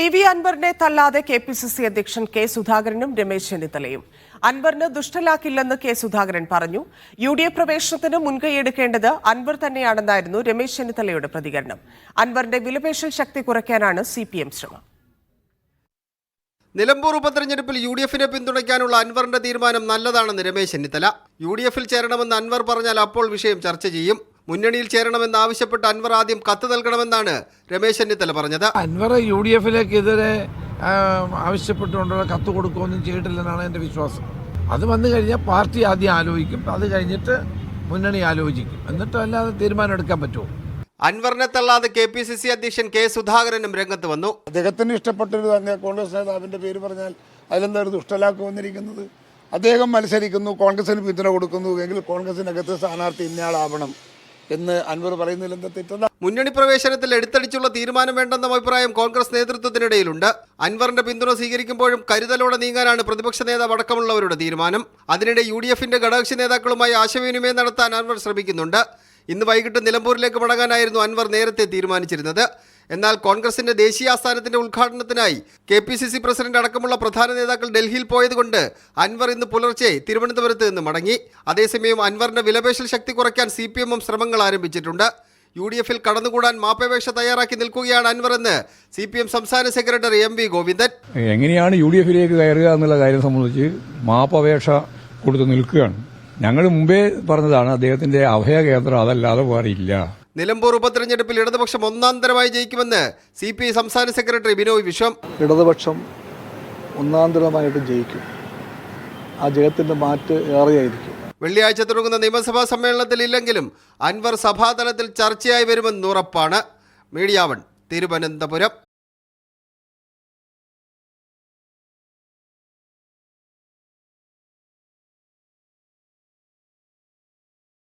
PV അൻവറിനെ തല്ലാതെ KPCC അധ്യക്ഷൻ K സുധാകരനും രമേശ് ചെന്നിത്തലയും. അൻവറിന് ദുഷ്ടലാക്കില്ലെന്ന് കെ സുധാകരൻ പറഞ്ഞു. UDF പ്രവേശനത്തിന് മുൻകൈയെടുക്കേണ്ടത് അൻവർ തന്നെയാണെന്നായിരുന്നു രമേശ് ചെന്നിത്തലയുടെ പ്രതികരണം. അൻവറിന്റെ വിലപേശൽ ശക്തി കുറയ്ക്കാനാണ് CPM ശ്രമം. നിലമ്പൂർ ഉപതെരഞ്ഞെടുപ്പിൽ UDF-നെ പിന്തുണയ്ക്കാനുള്ള അൻവറിന്റെ തീരുമാനം നല്ലതാണെന്ന് രമേശ് ചെന്നിത്തല. UDF-ൽ ചേരണമെന്ന് അൻവർ പറഞ്ഞാൽ അപ്പോൾ വിഷയം ചർച്ച ചെയ്യും. മുന്നണിയിൽ ചേരണമെന്ന് ആവശ്യപ്പെട്ട് അൻവർ ആദ്യം കത്ത് നൽകണമെന്നാണ് രമേശ് ചെന്നിത്തല പറഞ്ഞത്. അൻവർ UDF-ലേക്ക് എതിരെ ആവശ്യപ്പെട്ടുകൊണ്ടുള്ള കത്ത് കൊടുക്കുകയൊന്നും ചെയ്തിട്ടില്ലെന്നാണ് എൻ്റെ വിശ്വാസം. അത് വന്നു കഴിഞ്ഞാൽ പാർട്ടി ആദ്യം ആലോചിക്കും, അത് കഴിഞ്ഞിട്ട് മുന്നണി ആലോചിക്കും, എന്നിട്ട് അല്ലാതെ തീരുമാനം എടുക്കാൻ പറ്റുമോ? അൻവറിനെ തള്ളാതെ KPCC അധ്യക്ഷൻ കെ സുധാകരനും രംഗത്ത് വന്നു. അദ്ദേഹത്തിന് ഇഷ്ടപ്പെട്ടൊരു തന്നെ കോൺഗ്രസ് നേതാവിൻ്റെ പേര് പറഞ്ഞാൽ അതിലെന്താ ഒരു ദുഷ്ടലാക്ക് വന്നിരിക്കുന്നത്? അദ്ദേഹം മത്സരിക്കുന്നു, കോൺഗ്രസിന് പിന്തുണ കൊടുക്കുന്നു എങ്കിൽ കോൺഗ്രസിനകത്ത് സ്ഥാനാർത്ഥി ഇന്നയാളാവണം എന്ന് അൻവർ പറയുന്നതിൽ എന്താ തെറ്റല്ല? മുന്നണി പ്രവേശനത്തിൽ എടുത്തടിച്ചുള്ള തീരുമാനം വേണ്ടെന്ന അഭിപ്രായം കോൺഗ്രസ് നേതൃത്വത്തിനിടയിലുണ്ട്. അൻവറിന്റെ പിന്തുണ സ്വീകരിക്കുമ്പോഴും കരുതലോടെ നീങ്ങാനാണ് പ്രതിപക്ഷ നേതാവ് അടക്കമുള്ളവരുടെ തീരുമാനം. അതിനിടെ UDF-ന്റെ ഘടകകക്ഷി നേതാക്കളുമായി ആശയവിനിമയം നടത്താൻ അൻവർ ശ്രമിക്കുന്നുണ്ട്. ഇന്ന് വൈകിട്ട് നിലമ്പൂരിലേക്ക് മടങ്ങാനായിരുന്നു അൻവർ നേരത്തെ തീരുമാനിച്ചിരുന്നത്. എന്നാൽ കോൺഗ്രസിന്റെ ദേശീയ ആസ്ഥാനത്തിന്റെ ഉദ്ഘാടനത്തിനായി KPCC പ്രസിഡന്റ് അടക്കമുള്ള പ്രധാന നേതാക്കൾ ഡൽഹിയിൽ പോയതുകൊണ്ട് അൻവർ ഇന്ന് പുലർച്ചെ തിരുവനന്തപുരത്ത് നിന്ന് മടങ്ങി. അതേസമയം അൻവറിന്റെ വിലപേശൽ ശക്തി കുറയ്ക്കാൻ CPM ശ്രമങ്ങൾ ആരംഭിച്ചിട്ടുണ്ട്. UDF-ൽ കടന്നുകൂടാൻ മാപ്പപേക്ഷ തയ്യാറാക്കി നിൽക്കുകയാണ് അൻവർ എന്ന് CPM സംസ്ഥാന സെക്രട്ടറി MV ഗോവിന്ദൻ. എങ്ങനെയാണ് UDF-ലേക്ക് കയറുക എന്നുള്ള കാര്യം സംബന്ധിച്ച് മാപ്പപേക്ഷ കൊടുത്ത് നിൽക്കുകയാണ്. ഞങ്ങൾ മുമ്പേ പറഞ്ഞതാണ് അദ്ദേഹത്തിന്റെ അഭയ കേന്ദ്രം അതല്ലാതെ വേറില്ല. നിലമ്പൂർ ഉപതെരഞ്ഞെടുപ്പിൽ ഇടതുപക്ഷം ഒന്നാന്തരമായി ജയിക്കുമെന്ന് CPI സംസ്ഥാന സെക്രട്ടറി ബിനോയ് വിശ്വം. ഇടതുപക്ഷം ഒന്നാന്തരമായിട്ട് ജയിക്കും. ആ ജയത്തിന്റെ മാറ്റ് ഏറെയായിരിക്കും. വെള്ളിയാഴ്ച തുടങ്ങുന്ന നിയമസഭാ സമ്മേളനത്തിൽ ഇല്ലെങ്കിലും അൻവർ സഭാതലത്തിൽ ചർച്ചയായി വരുമെന്ന് ഉറപ്പാണ്. മീഡിയ 1 തിരുവനന്തപുരം.